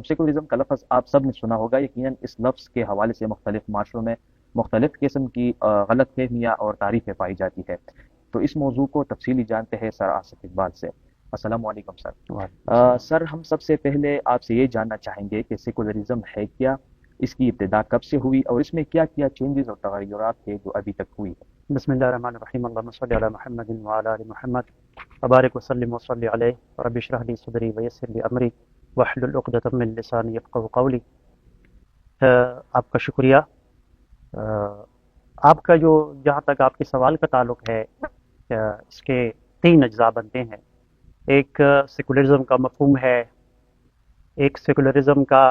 Secularism کا لفظ آپ سب نے سنا ہوگا، یقیناً اس لفظ کے حوالے سے مختلف معاشروں میں مختلف قسم کی غلط فہمیاں اور تعریفیں پائی جاتی ہے۔ تو اس موضوع کو تفصیلی جانتے ہیں سر آصف اقبال سے۔ السلام علیکم سر۔ سر ہم سب سے پہلے آپ سے یہ جاننا چاہیں گے کہ سیکولرزم ہے کیا، اس کی ابتدا کب سے ہوئی اور اس میں کیا کیا چینجز اور تغیرات تھے جو ابھی تک ہوئی ہے؟ بسم اللہ الرحمن الرحیم، اللہم صلی علی محمد وعلی آل محمد وبارک وسلم وصلی علیہ رب اشرح لی صدری ویسر لی امری واحلل عقدۃ من لسانی یفقہوا قولی۔ آپ کا شکریہ۔ آپ کا جو جہاں تک آپ کے سوال کا تعلق ہے، اس کے 3 اجزاء بنتے ہیں۔ ایک سیکولرزم کا مفہوم ہے، ایک سیکولرزم کا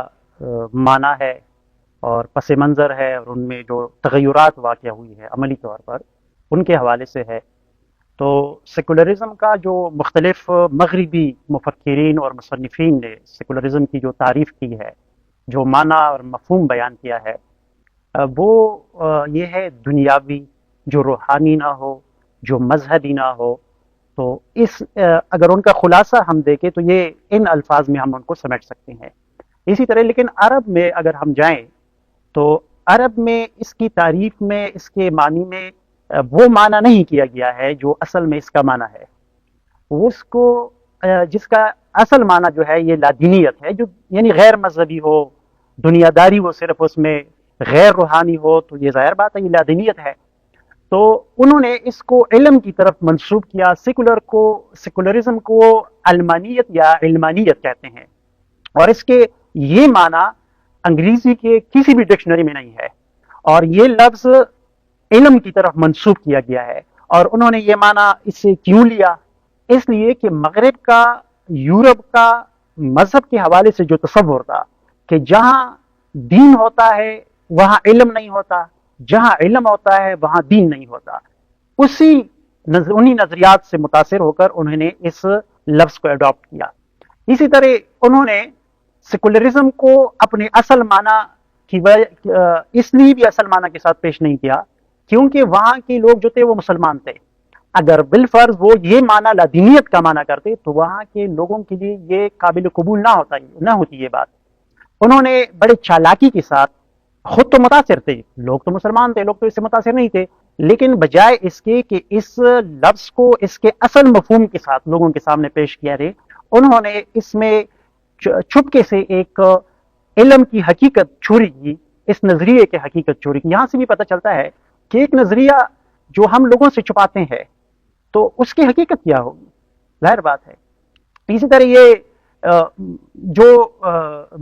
معنی ہے اور پس منظر ہے، اور ان میں جو تغیرات واقع ہوئی ہے عملی طور پر ان کے حوالے سے ہے۔ تو سیکولرزم کا جو مختلف مغربی مفکرین اور مصنفین نے سیکولرزم کی جو تعریف کی ہے، جو معنی اور مفہوم بیان کیا ہے، وہ یہ ہے دنیاوی، جو روحانی نہ ہو، جو مذہبی نہ ہو۔ تو اس اگر ان کا خلاصہ ہم دیکھیں تو یہ ان الفاظ میں ہم ان کو سمیٹ سکتے ہیں۔ اسی طرح لیکن عرب میں اگر ہم جائیں تو عرب میں اس کی تعریف میں، اس کے معنی میں وہ معنی نہیں کیا گیا ہے جو اصل میں اس کا معنی ہے۔ اس کو جس کا اصل معنی جو ہے یہ لادینیت ہے، جو یعنی غیر مذہبی ہو، دنیا داری وہ صرف اس میں غیر روحانی ہو، تو یہ ظاہر بات ہے یہ لادینیت ہے۔ تو انہوں نے اس کو علم کی طرف منسوب کیا۔ سیکولرزم کو علمانیت یا علمانیت کہتے ہیں، اور اس کے یہ معنی انگریزی کے کسی بھی ڈکشنری میں نہیں ہے، اور یہ لفظ علم کی طرف منسوب کیا گیا ہے۔ اور انہوں نے یہ معنی اس سے کیوں لیا؟ اس لیے کہ مغرب کا، یورپ کا مذہب کے حوالے سے جو تصور تھا کہ جہاں دین ہوتا ہے وہاں علم نہیں ہوتا، جہاں علم ہوتا ہے وہاں دین نہیں ہوتا، انہی نظریات سے متاثر ہو کر انہوں نے اس لفظ کو اڈاپٹ کیا۔ اسی طرح انہوں نے سیکولرزم کو اپنے اصل معنی کی اس لیے بھی اصل معنی کے ساتھ پیش نہیں کیا کیونکہ وہاں کے لوگ جو تھے وہ مسلمان تھے۔ اگر بالفرض وہ یہ معنی لادینیت کا معنی کرتے تو وہاں کے لوگوں کے لیے یہ قابل قبول نہ ہوتی یہ بات۔ انہوں نے بڑے چالاکی کے ساتھ، خود تو متاثر تھے، لوگ تو مسلمان تھے، لوگ تو اس سے متاثر نہیں تھے، لیکن بجائے اس کے کہ اس لفظ کو اس کے اصل مفہوم کے ساتھ لوگوں کے سامنے پیش کیا جائے، انہوں نے اس میں چھپکے سے ایک علم کی حقیقت چوری کی، اس نظریے کی حقیقت چوری کی۔ یہاں سے بھی پتہ چلتا ہے کہ ایک نظریہ جو ہم لوگوں سے چھپاتے ہیں تو اس کی حقیقت کیا ہوگی، ظاہر بات ہے۔ اسی طرح یہ جو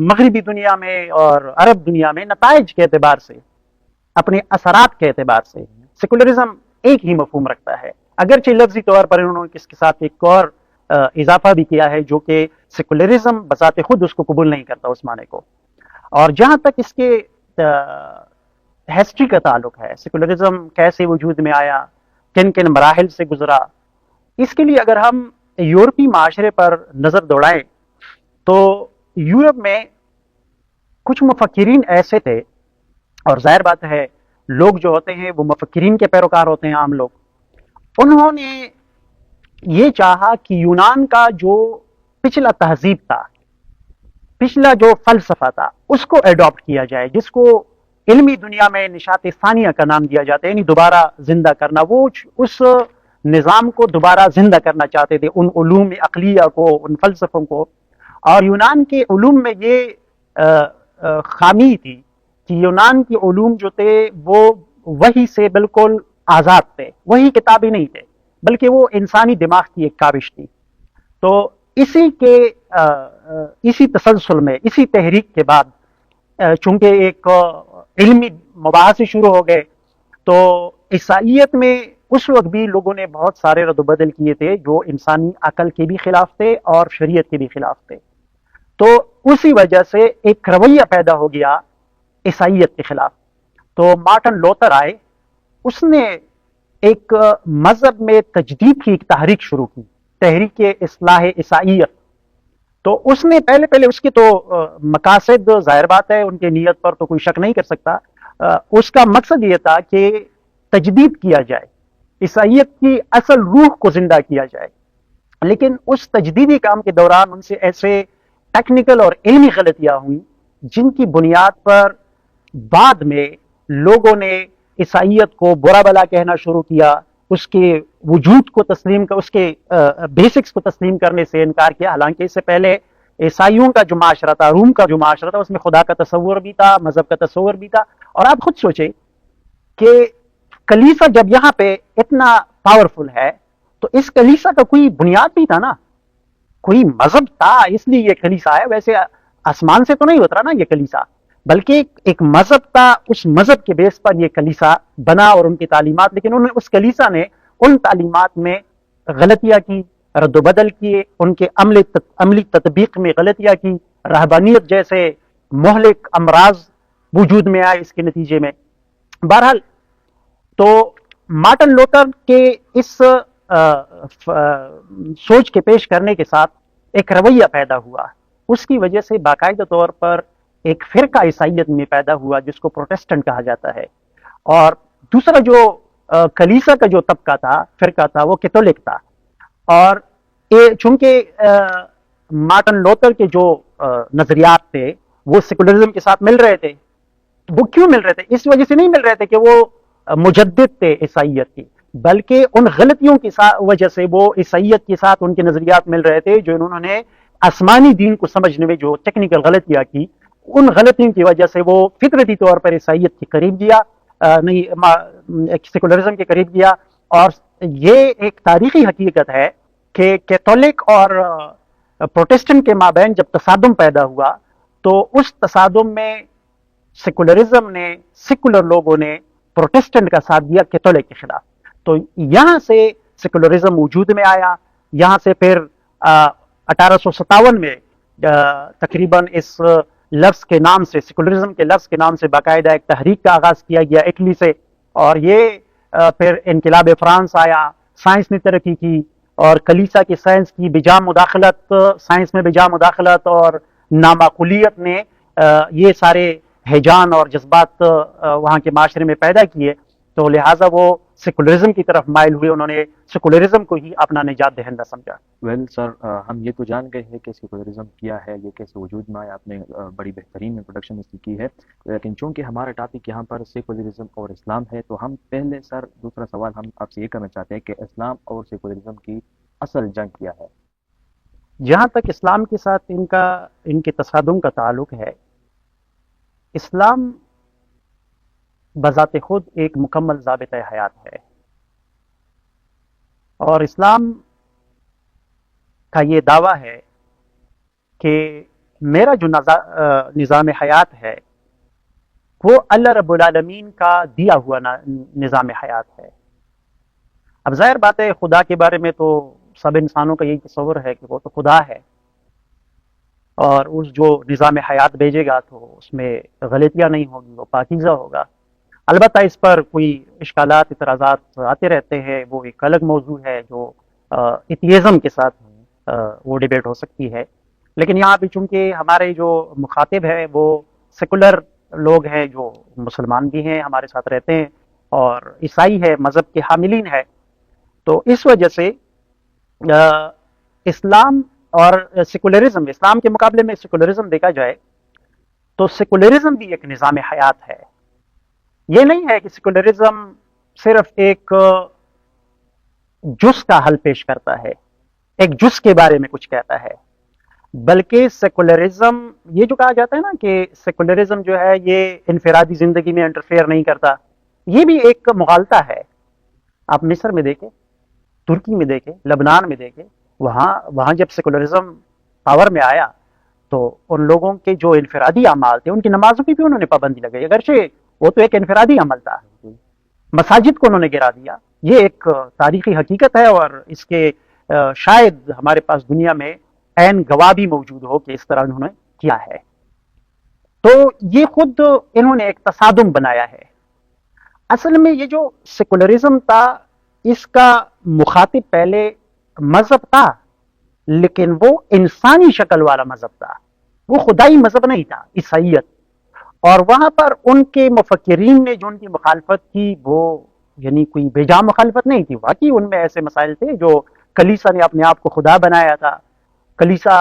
مغربی دنیا میں اور عرب دنیا میں نتائج کے اعتبار سے، اپنے اثرات کے اعتبار سے سیکولرزم ایک ہی مفہوم رکھتا ہے، اگرچہ لفظی طور پر انہوں نے اس کے ساتھ ایک اور اضافہ بھی کیا ہے جو کہ سیکولرزم بذات خود اس کو قبول نہیں کرتا اس معنی کو۔ اور جہاں تک اس کے ہسٹری کا تعلق ہے، سیکولرزم کیسے وجود میں آیا، کن کن مراحل سے گزرا، اس کے لیے اگر ہم یورپی معاشرے پر نظر دوڑائیں تو یورپ میں کچھ مفکرین ایسے تھے، اور ظاہر بات ہے لوگ جو ہوتے ہیں وہ مفکرین کے پیروکار ہوتے ہیں، عام لوگ، انہوں نے یہ چاہا کہ یونان کا جو پچھلا تہذیب تھا، پچھلا جو فلسفہ تھا، اس کو ایڈاپٹ کیا جائے، جس کو علمی دنیا میں نشاط ثانیہ کا نام دیا جاتا ہے، یعنی دوبارہ زندہ کرنا۔ وہ اس نظام کو دوبارہ زندہ کرنا چاہتے تھے، ان علوم عقلیہ کو، ان فلسفوں کو۔ اور یونان کے علوم میں یہ خامی تھی کہ یونان کے علوم جو تھے وہ وحی سے بالکل آزاد تھے، وہی کتابی نہیں تھے، بلکہ وہ انسانی دماغ کی ایک کاوش تھی۔ تو اسی تسلسل میں، اسی تحریک کے بعد چونکہ ایک علمی مباحثے شروع ہو گئے، تو عیسائیت میں اس وقت بھی لوگوں نے بہت سارے رد و بدل کیے تھے جو انسانی عقل کے بھی خلاف تھے اور شریعت کے بھی خلاف تھے۔ تو اسی وجہ سے ایک رویہ پیدا ہو گیا عیسائیت کے خلاف۔ تو مارٹن لوتھر آئے، اس نے ایک مذہب میں تجدید کی ایک تحریک شروع کی، تحریک اصلاح عیسائیت۔ تو اس نے پہلے اس کے تو مقاصد ظاہر بات ہے، ان کے نیت پر تو کوئی شک نہیں کر سکتا۔ اس کا مقصد یہ تھا کہ تجدید کیا جائے، عیسائیت کی اصل روح کو زندہ کیا جائے۔ لیکن اس تجدیدی کام کے دوران ان سے ایسے ٹیکنیکل اور علمی غلطیاں ہوئیں جن کی بنیاد پر بعد میں لوگوں نے عیسائیت کو برا بلا کہنا شروع کیا، اس کے وجود کو تسلیم کر، اس کے بیسکس کو تسلیم کرنے سے انکار کیا، حالانکہ اس سے پہلے عیسائیوں کا جو معاشرہ تھا، روم کا جو معاشرہ تھا، اس میں خدا کا تصور بھی تھا، مذہب کا تصور بھی تھا۔ اور آپ خود سوچیں کہ کلیسا جب یہاں پہ اتنا پاورفل ہے تو اس کلیسا کا کوئی بنیاد بھی تھا نا، کوئی مذہب تھا، اس لیے یہ کلیسا ہے۔ ویسے آسمان سے تو نہیں اترا نا یہ کلیسا، بلکہ ایک مذہب تھا، اس مذہب کے بیس پر یہ کلیسا بنا اور ان کی تعلیمات، لیکن اس کلیسا نے ان تعلیمات میں غلطیاں کی، رد و بدل کیے، ان کے عملی تطبیق میں غلطیاں کی، رہبانیت جیسے مہلک امراض وجود میں آئے اس کے نتیجے میں۔ بہرحال تو مارٹن لوتھر کے اس سوچ کے پیش کرنے کے ساتھ ایک رویہ پیدا ہوا، اس کی وجہ سے باقاعدہ طور پر ایک فرقہ عیسائیت میں پیدا ہوا جس کو پروٹسٹنٹ کہا جاتا ہے، اور دوسرا جو کلیسا کا جو طبقہ تھا، فرقہ تھا، وہ کیتھولک تھا۔ اور چونکہ مارٹن لوتھر کے جو نظریات تھے وہ سیکولرزم کے ساتھ مل رہے تھے، وہ کیوں مل رہے تھے؟ اس وجہ سے نہیں مل رہے تھے کہ وہ مجدد تھے عیسائیت کی، بلکہ ان غلطیوں کی وجہ سے وہ عیسائیت کے ساتھ ان کے نظریات مل رہے تھے جو انہوں نے آسمانی دین کو سمجھنے میں جو ٹیکنیکل غلطیاں کی، ان غلطیوں کی وجہ سے وہ فطرتی طور پر عیسائیت کے قریب گیا، سیکولرزم کے قریب گیا۔ اور یہ ایک تاریخی حقیقت ہے کہ کیتھولک اور پروٹسٹنٹ کے مابین جب تصادم پیدا ہوا تو اس تصادم میں سیکولرزم نے، سیکولر لوگوں نے پروٹسٹنٹ کا ساتھ دیا کیتھولک کے خلاف، تو یہاں سے سیکولرزم وجود میں آیا۔ یہاں سے پھر 1857 میں تقریباً اس لفظ کے نام سے، سیکولرزم کے لفظ کے نام سے باقاعدہ ایک تحریک کا آغاز کیا گیا اٹلی سے، اور یہ پھر انقلاب فرانس آیا، سائنس نے ترقی کی، اور کلیسا کی سائنس کی بجا مداخلت، سائنس میں بجا مداخلت اور نامعقولیت نے یہ سارے ہیجان اور جذبات وہاں کے معاشرے میں پیدا کیے، تو لہٰذا وہ سیکولرزم کی طرف مائل ہوئے، انہوں نے سیکولرزم کو ہی اپنا نجات دہندہ سمجھا۔ ویل سر، ہم یہ تو جان گئے ہیں کہ سیکولرزم کیا ہے، یہ کیسے وجود میں آیا، آپ نے بڑی بہترین انٹروڈکشن اس کی کی ہے، لیکن چونکہ ہمارا ٹاپک یہاں پر سیکولرزم اور اسلام ہے تو ہم پہلے سر دوسرا سوال ہم آپ سے یہ کرنا چاہتے ہیں کہ اسلام اور سیکولرزم کی اصل جنگ کیا ہے؟ جہاں تک اسلام کے ساتھ ان کے تصادم کا تعلق ہے، اسلام بذات خود ایک مکمل ضابطۂ حیات ہے، اور اسلام کا یہ دعویٰ ہے کہ میرا جو نظام حیات ہے وہ اللہ رب العالمین کا دیا ہوا نظام حیات ہے۔ اب ظاہر بات ہے خدا کے بارے میں تو سب انسانوں کا یہی تصور ہے کہ وہ تو خدا ہے، اور اس جو نظام حیات بھیجے گا تو اس میں غلطیاں نہیں ہوگی، وہ پاکیزہ ہوگا۔ البتہ اس پر کوئی اشکالات، اعتراضات آتے رہتے ہیں، وہ ایک الگ موضوع ہے جو ایتھیزم کے ساتھ وہ ڈیبیٹ ہو سکتی ہے، لیکن یہاں پہ چونکہ ہمارے جو مخاطب ہیں وہ سیکولر لوگ ہیں، جو مسلمان بھی ہیں، ہمارے ساتھ رہتے ہیں، اور عیسائی ہے، مذہب کے حاملین ہے، تو اس وجہ سے اسلام اور سیکولرزم، اسلام کے مقابلے میں سیکولرزم دیکھا جائے تو سیکولرزم بھی ایک نظام حیات ہے۔ یہ نہیں ہے کہ سیکولرزم صرف ایک جز کا حل پیش کرتا ہے، ایک جز کے بارے میں کچھ کہتا ہے، بلکہ سیکولرزم، یہ جو کہا جاتا ہے نا کہ سیکولرزم جو ہے یہ انفرادی زندگی میں انٹرفیئر نہیں کرتا، یہ بھی ایک مغالطہ ہے۔ آپ مصر میں دیکھیں، ترکی میں دیکھیں، لبنان میں دیکھیں، وہاں جب سیکولرزم پاور میں آیا تو ان لوگوں کے جو انفرادی اعمال تھے، ان کی نمازوں کی بھی انہوں نے پابندی لگائی، اگرچہ وہ تو ایک انفرادی عمل تھا، مساجد کو انہوں نے گرا دیا۔ یہ ایک تاریخی حقیقت ہے، اور اس کے شاید ہمارے پاس دنیا میں عین گواہ بھی موجود ہو کہ اس طرح انہوں نے کیا ہے۔ تو یہ خود انہوں نے ایک تصادم بنایا ہے۔ اصل میں یہ جو سیکولرزم تھا، اس کا مخاطب پہلے مذہب تھا، لیکن وہ انسانی شکل والا مذہب تھا، وہ خدائی مذہب نہیں تھا، عیسائیت۔ اور وہاں پر ان کے مفکرین نے جو ان کی مخالفت کی، وہ یعنی کوئی بے جا مخالفت نہیں تھی، واقعی ان میں ایسے مسائل تھے جو کلیسا نے اپنے آپ کو خدا بنایا تھا، کلیسا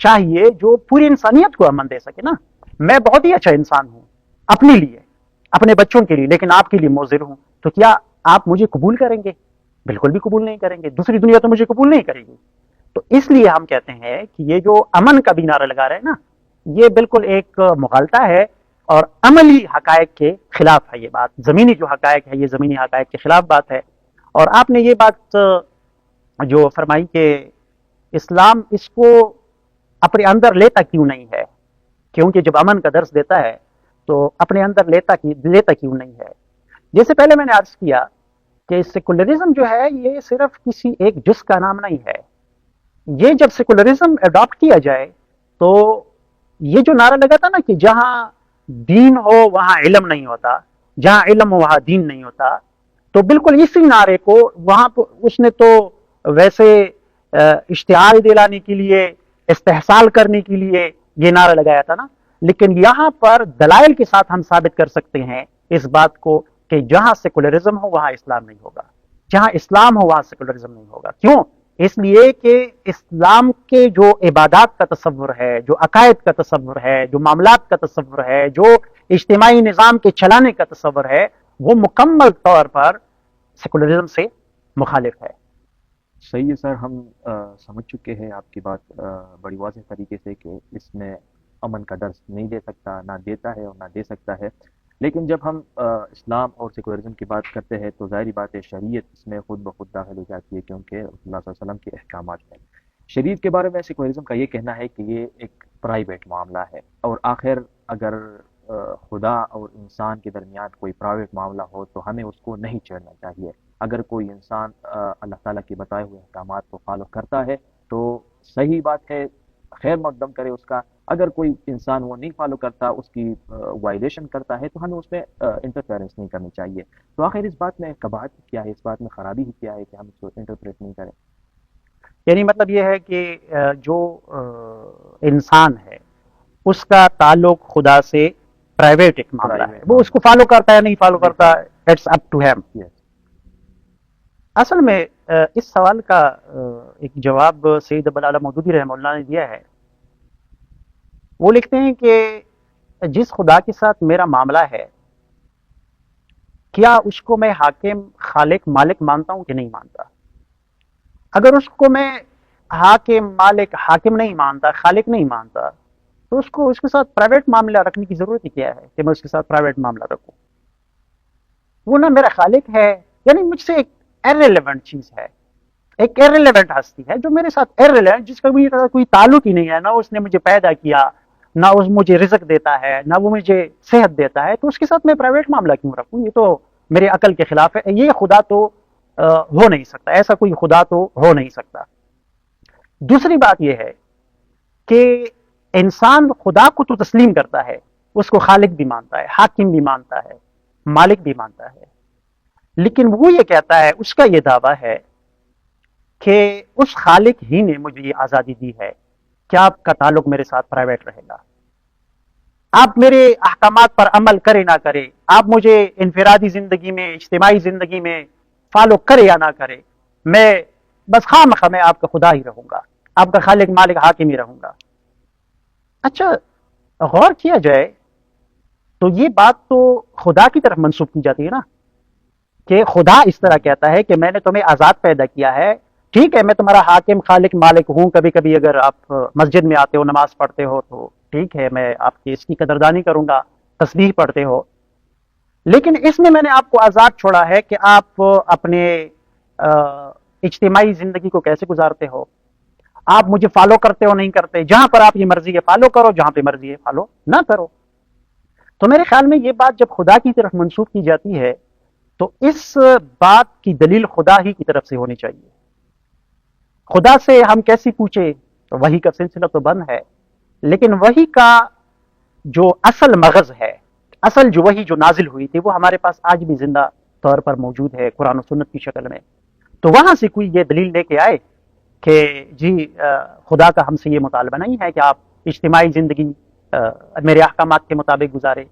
چاہیے جو پوری انسانیت کو امن دے سکے نا. میں بہت ہی اچھا انسان ہوں اپنے لیے، اپنے بچوں کے لیے، لیکن آپ کے لیے مضر ہوں، تو کیا آپ مجھے قبول کریں گے؟ بالکل بھی قبول نہیں کریں گے. دوسری دنیا تو مجھے قبول نہیں کرے گی. تو اس لیے ہم کہتے ہیں کہ یہ جو امن کا بھی نعرہ لگا رہے ہیں نا، یہ بالکل ایک مغالطہ ہے اور عملی حقائق کے خلاف ہے. یہ بات زمینی جو حقائق ہے، یہ زمینی حقائق کے خلاف بات ہے. اور آپ نے یہ بات جو فرمائی کہ اسلام اس کو اپنے اندر لیتا کیوں نہیں ہے، کیونکہ جب امن کا درس دیتا ہے تو اپنے اندر لیتا کیوں نہیں ہے. جیسے پہلے میں نے عرض کیا کہ سیکولرزم جو ہے یہ صرف کسی ایک جز کا نام نہیں ہے. یہ جب سیکولرزم اڈاپٹ کیا جائے تو یہ جو نعرہ لگا تھا نا کہ جہاں دین ہو وہاں علم نہیں ہوتا، جہاں علم ہو وہاں دین نہیں ہوتا، تو بالکل اسی نعرے کو وہاں اس نے تو ویسے اشتعال دلانے کے لیے، استحصال کرنے کے لیے یہ نعرہ لگایا تھا نا. لیکن یہاں پر دلائل کے ساتھ ہم ثابت کر سکتے ہیں اس بات کو کہ جہاں سیکولرزم ہو وہاں اسلام نہیں ہوگا، جہاں اسلام ہو وہاں سیکولرزم نہیں ہوگا. کیوں؟ اس لیے کہ اسلام کے جو عبادات کا تصور ہے، جو عقائد کا تصور ہے، جو معاملات کا تصور ہے، جو اجتماعی نظام کے چلانے کا تصور ہے، وہ مکمل طور پر سیکولرزم سے مخالف ہے. صحیح ہے سر، ہم سمجھ چکے ہیں آپ کی بات بڑی واضح طریقے سے کہ اس میں امن کا درس نہیں دے سکتا، نہ دیتا ہے اور نہ دے سکتا ہے. لیکن جب ہم اسلام اور سیکولرزم کی بات کرتے ہیں تو ظاہری بات ہے شریعت اس میں خود بخود داخل ہو جاتی ہے، کیونکہ رسول اللہ صلی اللہ علیہ وسلم کے احکامات ہیں. شریعت کے بارے میں سیکولرزم کا یہ کہنا ہے کہ یہ ایک پرائیویٹ معاملہ ہے، اور آخر اگر خدا اور انسان کے درمیان کوئی پرائیویٹ معاملہ ہو تو ہمیں اس کو نہیں چھیڑنا چاہیے. اگر کوئی انسان اللہ تعالیٰ کے بتائے ہوئے احکامات کو فالو کرتا ہے تو صحیح بات ہے، خیر مقدم کرے اس کا. اگر کوئی انسان وہ نہیں فالو کرتا، اس کی وائلیشن کرتا ہے، تو ہمیں اس میں انٹرفیئرنس نہیں کرنی چاہیے. تو آخر اس بات میں قباحت کیا ہے، اس بات میں خرابی ہی کیا ہے کہ ہم اس کو انٹرپریٹ نہیں کریں؟ یعنی مطلب یہ ہے کہ جو انسان ہے اس کا تعلق خدا سے پرائیویٹ ایک معاملہ ہے، وہ اس کو فالو کرتا ہے نہیں فالو کرتا، اٹس اپ ٹو ہیم. اصل میں اس سوال کا ایک جواب سید ابو العلا مودودی رحمہ اللہ نے دیا ہے. وہ لکھتے ہیں کہ جس خدا کے ساتھ میرا معاملہ ہے، کیا اس کو میں حاکم، خالق، مالک مانتا ہوں کہ نہیں مانتا؟ اگر اس کو میں حاکم، مالک، حاکم نہیں مانتا، خالق نہیں مانتا، تو اس کے ساتھ پرائیویٹ معاملہ رکھنے کی ضرورت ہی کیا ہے کہ میں اس کے ساتھ پرائیویٹ معاملہ رکھوں؟ وہ نہ میرا خالق ہے، یعنی مجھ سے ایک ایرریلیونٹ چیز ہے، ایک ایرریلیونٹ ہستی ہے جو میرے ساتھ ایرریلیونٹ، جس کا کوئی تعلق ہی نہیں ہے، نہ اس نے مجھے پیدا کیا، نہ اس مجھے رزق دیتا ہے، نہ وہ مجھے صحت دیتا ہے، تو اس کے ساتھ میں پرائیویٹ معاملہ کیوں رکھوں؟ یہ تو میرے عقل کے خلاف ہے. یہ خدا تو ہو نہیں سکتا، ایسا کوئی خدا تو ہو نہیں سکتا. دوسری بات یہ ہے کہ انسان خدا کو تو تسلیم کرتا ہے، اس کو خالق بھی مانتا ہے، حاکم بھی مانتا ہے، مالک بھی مانتا ہے، لیکن وہ یہ کہتا ہے، اس کا یہ دعویٰ ہے کہ اس خالق ہی نے مجھے یہ آزادی دی ہے کہ آپ کا تعلق میرے ساتھ پرائیویٹ رہے گا. آپ میرے احکامات پر عمل کرے نہ کرے، آپ مجھے انفرادی زندگی میں، اجتماعی زندگی میں فالو کرے یا نہ کرے، میں بس خواہ میں آپ کا خدا ہی رہوں گا، آپ کا خالق، مالک، حاکم ہی رہوں گا. اچھا غور کیا جائے تو یہ بات تو خدا کی طرف منسوب کی جاتی ہے نا، کہ خدا اس طرح کہتا ہے کہ میں نے تمہیں آزاد پیدا کیا ہے، ٹھیک ہے میں تمہارا حاکم، خالق، مالک ہوں، کبھی کبھی اگر آپ مسجد میں آتے ہو، نماز پڑھتے ہو تو ٹھیک ہے میں آپ کی اس کی قدردانی کروں گا، تسبیح پڑھتے ہو، لیکن اس میں نے آپ کو آزاد چھوڑا ہے کہ آپ اپنے اجتماعی زندگی کو کیسے گزارتے ہو، آپ مجھے فالو کرتے ہو نہیں کرتے، جہاں پر آپ یہ مرضی ہے فالو کرو، جہاں پہ مرضی ہے فالو نہ کرو. تو میرے خیال میں یہ بات جب خدا کی طرف منسوب کی جاتی ہے تو اس بات کی دلیل خدا ہی کی طرف سے ہونی چاہیے. خدا سے ہم کیسی پوچھے تو وحی کا سلسلہ تو بند ہے، لیکن وحی کا جو اصل مغز ہے، اصل جو وحی جو نازل ہوئی تھی، وہ ہمارے پاس آج بھی زندہ طور پر موجود ہے قرآن و سنت کی شکل میں. تو وہاں سے کوئی یہ دلیل لے کے آئے کہ جی خدا کا ہم سے یہ مطالبہ نہیں ہے کہ آپ اجتماعی زندگی میرے احکامات کے مطابق گزارے،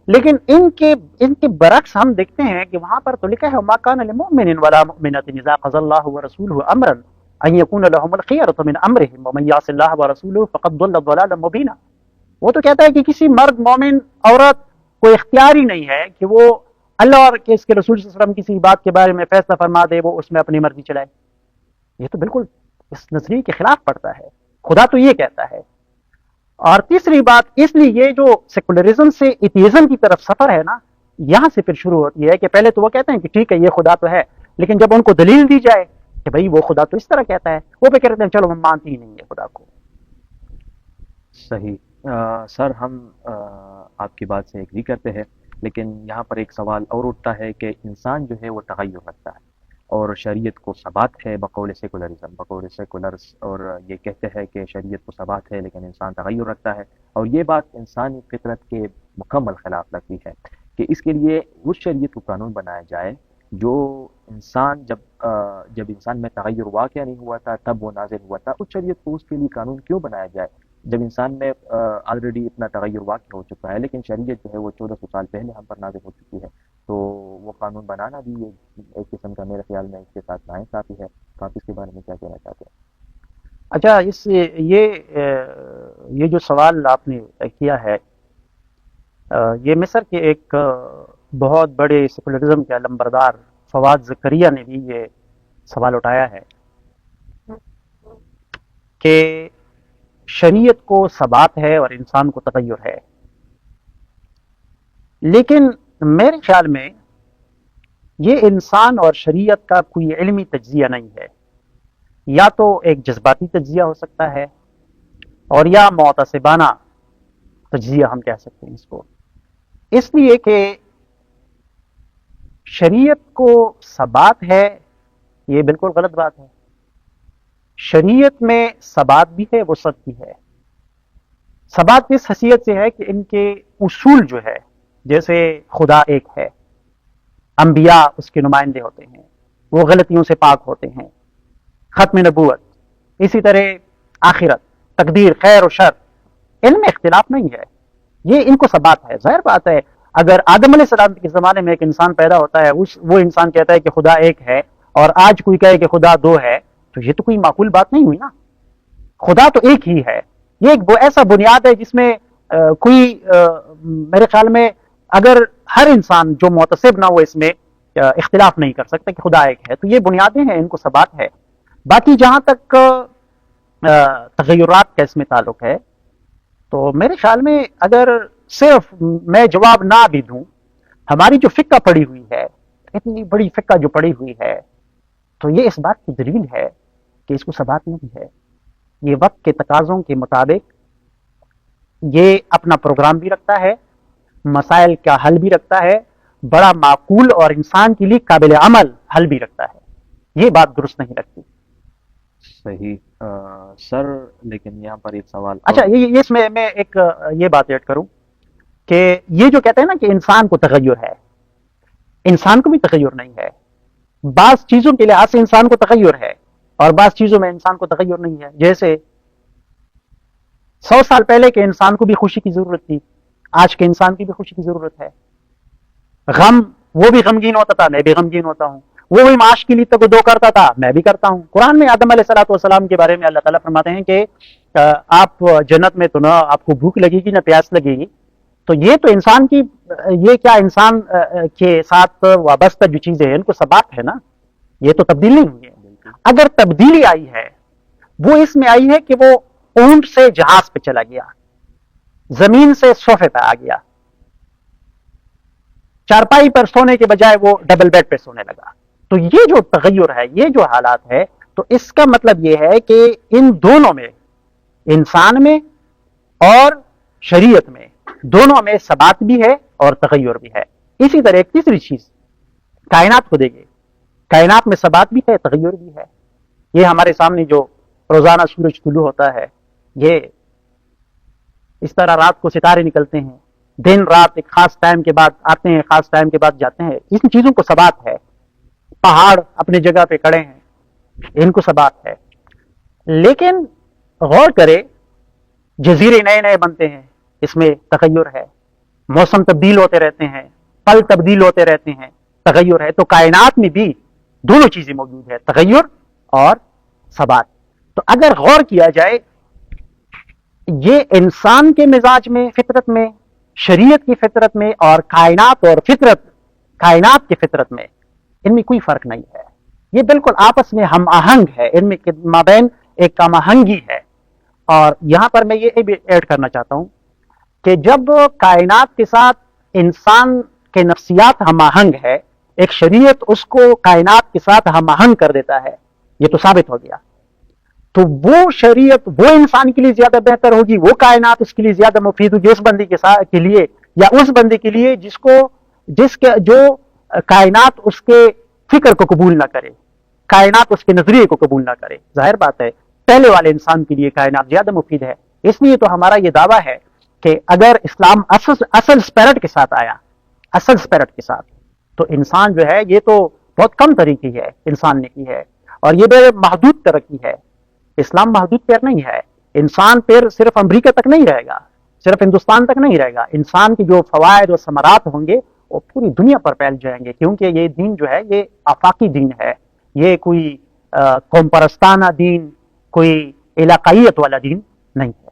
لیکن ان کے برعکس ہم دیکھتے ہیں کہ وہاں پر تو لکھا ہے وَمَا كَانَ لِمُؤْمِنٍ وَلَا مُؤْمِنَةٍ إِذَا قَضَى اللَّهُ وَرَسُولُهُ أَمْرًا ان یکون لهم الخیرۃ من امرهم ومن یعص اللہ ورسولہ فقد ضل ضلالا مبینا. وہ تو کہتا ہے کہ کسی مرد مومن عورت کو اختیار ہی نہیں ہے کہ وہ اللہ اور اس کے رسول صلی اللہ علیہ وسلم کسی بات کے بارے میں فیصلہ فرما دے، وہ اس میں اپنی مرضی چلائے. یہ تو بالکل اس نظریے کے خلاف پڑتا ہے. خدا تو یہ کہتا ہے. اور تیسری بات، اس لیے یہ جو سیکولرزم سے ایتھیزم کی طرف سفر ہے نا، یہاں سے پھر شروع ہوتی ہے کہ پہلے تو وہ کہتے ہیں کہ ٹھیک ہے یہ خدا تو ہے، لیکن جب ان کو دلیل دی جائے کہ بھئی وہ خدا تو اس طرح کہتا ہے، وہ پہ کہتے ہیں چلو ہم مانتے ہی نہیں ہے خدا کو. صحیح. سر ہم آپ کی بات سے ایگری کرتے ہیں، لیکن یہاں پر ایک سوال اور اٹھتا ہے کہ انسان جو ہے وہ تغیر رکھتا ہے اور شریعت کو ثبات ہے بقول سیکولرزم، بقول سیکولرز، اور یہ کہتے ہیں کہ شریعت کو ثبات ہے لیکن انسان تغیر رکھتا ہے. اور یہ بات انسانی فطرت کے مکمل خلاف لگتی ہے کہ اس کے لیے اس شریعت کو قانون بنایا جائے جو انسان جب انسان میں تغیر واقع نہیں ہوا تھا تب وہ نازل ہوا تھا. اس شریعت کو اس کے لیے قانون کیوں بنایا جائے جب انسان میں آلریڈی اتنا تغیر واقع ہو چکا ہے؟ لیکن شریعت جو ہے وہ 1400 سال پہلے ہم پر نازل ہو چکی ہے، تو وہ قانون بنانا بھی ایک قسم کا میرے خیال میں اس کے ساتھ ناانصافی ہے. تو آپ اس کے بارے میں کیا کہنا چاہتے ہیں؟ اچھا، یہ جو سوال آپ نے کیا ہے، یہ مصر کے ایک بہت بڑے سیکولرزم کے علمبردار فواد زکریا نے بھی یہ سوال اٹھایا ہے کہ شریعت کو ثبات ہے اور انسان کو تغیر ہے. لیکن میرے خیال میں یہ انسان اور شریعت کا کوئی علمی تجزیہ نہیں ہے، یا تو ایک جذباتی تجزیہ ہو سکتا ہے اور یا معتصبانہ تجزیہ ہم کہہ سکتے ہیں اس کو. اس لیے کہ شریعت کو ثبات ہے یہ بالکل غلط بات ہے. شریعت میں ثبات بھی ہے، وسعت بھی ہے. ثبات اس حیثیت سے ہے کہ ان کے اصول جو ہے، جیسے خدا ایک ہے، انبیاء اس کے نمائندے ہوتے ہیں، وہ غلطیوں سے پاک ہوتے ہیں، ختم نبوت، اسی طرح آخرت، تقدیر، خیر و شر، ان میں اختلاف نہیں ہے. یہ ان کو ثبات ہے. ظاہر بات ہے اگر آدم علیہ السلام کے زمانے میں ایک انسان پیدا ہوتا ہے، وہ انسان کہتا ہے کہ خدا ایک ہے، اور آج کوئی کہے کہ خدا دو ہے، تو یہ تو کوئی معقول بات نہیں ہوئی نا. خدا تو ایک ہی ہے. یہ ایک ایسا بنیاد ہے جس میں کوئی میرے خیال میں اگر ہر انسان جو معتصب نہ ہو اس میں اختلاف نہیں کر سکتا کہ خدا ایک ہے. تو یہ بنیادیں ہیں، ان کو ثبات ہے. باقی جہاں تک تغیرات کا اس میں تعلق ہے، تو میرے خیال میں اگر صرف میں جواب نہ بھی دوں، ہماری جو فقہ پڑی ہوئی ہے، اتنی بڑی فقہ جو پڑی ہوئی ہے، تو یہ اس بات کی دلیل ہے کہ اس کو ثبات نہیں ہے. یہ وقت کے تقاضوں کے مطابق یہ اپنا پروگرام بھی رکھتا ہے، مسائل کا حل بھی رکھتا ہے، بڑا معقول اور انسان کے لیے قابل عمل حل بھی رکھتا ہے. یہ بات درست نہیں لگتی. صحیح. سر لیکن یہاں پر ایک سوال. اچھا، یہ اس میں ایک یہ بات ایڈ کروں کہ یہ جو کہتے ہیں نا کہ انسان کو تغیر ہے، انسان کو بھی تغیر نہیں ہے. بعض چیزوں کے لحاظ سے انسان کو تغیر ہے اور بعض چیزوں میں انسان کو تغیر نہیں ہے. جیسے 100 سال پہلے کے انسان کو بھی خوشی کی ضرورت تھی، آج کے انسان کی بھی خوشی کی ضرورت ہے. غم، وہ بھی غمگین ہوتا تھا، میں بھی غمگین ہوتا ہوں. وہ بھی معاش کی لیے تک دو کرتا تھا، میں بھی کرتا ہوں. قرآن میں آدم علیہ السلام کے بارے میں اللہ تعالیٰ فرماتے ہیں کہ آپ جنت میں تو نہ آپ کو بھوک لگے گی نہ پیاس لگے گی. تو یہ تو انسان کی، یہ کیا انسان کے ساتھ وابستہ جو چیزیں ہیں ان کو ثبات ہے نا. یہ تو تبدیلی نہیں ہوئی ہے. اگر تبدیلی آئی ہے وہ اس میں آئی ہے کہ وہ اونٹ سے جہاز پہ چلا گیا، زمین سے صوفے پہ آ گیا، چارپائی پر سونے کے بجائے وہ ڈبل بیڈ پہ سونے لگا. تو یہ جو تغیر ہے، یہ جو حالات ہے، تو اس کا مطلب یہ ہے کہ ان دونوں میں، انسان میں اور شریعت میں، دونوں میں ثبات بھی ہے اور تغیر بھی ہے. اسی طرح ایک تیسری چیز کائنات کو دیکھیں، کائنات میں ثبات بھی ہے، تغیر بھی ہے. یہ ہمارے سامنے جو روزانہ سورج طلوع ہوتا ہے، یہ اس طرح رات کو ستارے نکلتے ہیں، دن رات ایک خاص ٹائم کے بعد آتے ہیں، خاص ٹائم کے بعد جاتے ہیں. ان چیزوں کو ثبات ہے. پہاڑ اپنی جگہ پہ کھڑے ہیں، ان کو ثبات ہے. لیکن غور کرے، جزیرے نئے نئے بنتے ہیں، اس میں تغیر ہے. موسم تبدیل ہوتے رہتے ہیں، پل تبدیل ہوتے رہتے ہیں، تغیر ہے. تو کائنات میں بھی دونوں چیزیں موجود ہے، تغیر اور ثبات. تو اگر غور کیا جائے یہ انسان کے مزاج میں، فطرت میں، شریعت کی فطرت میں، اور کائنات اور فطرت، کائنات کی فطرت میں، ان میں کوئی فرق نہیں ہے. یہ بالکل آپس میں ہم آہنگ ہے، ان میں مابین ایک ہم آہنگی ہے. اور یہاں پر میں یہ بھی ایڈ کرنا چاہتا ہوں کہ جب کائنات کے ساتھ انسان کے نفسیات ہم آہنگ ہے، ایک شریعت اس کو کائنات کے ساتھ ہم آہنگ کر دیتا ہے، یہ تو ثابت ہو گیا. تو وہ شریعت وہ انسان کے لیے زیادہ بہتر ہوگی، وہ کائنات اس کے لیے زیادہ مفید ہوگی اس بندے کے لیے، یا اس بندے کے لیے جو کائنات اس کے فکر کو قبول نہ کرے، کائنات اس کے نظریے کو قبول نہ کرے. ظاہر بات ہے پہلے والے انسان کے لیے کائنات زیادہ مفید ہے. اس لیے تو ہمارا یہ دعویٰ ہے کہ اگر اسلام اصل اسپرٹ کے ساتھ آیا، اصل اسپرٹ کے ساتھ، تو انسان جو ہے یہ تو بہت کم طریقے ہے انسان نے کی ہے، اور یہ بے محدود ترقی ہے. اسلام محدود پیر نہیں ہے. انسان پھر صرف امریکہ تک نہیں رہے گا، صرف ہندوستان تک نہیں رہے گا. انسان کی جو فوائد و ثمرات ہوں گے وہ پوری دنیا پر پھیل جائیں گے، کیونکہ یہ دین جو ہے یہ آفاقی دین ہے. یہ کوئی قوم پرستانہ دین، کوئی علاقائیت والا دین نہیں ہے.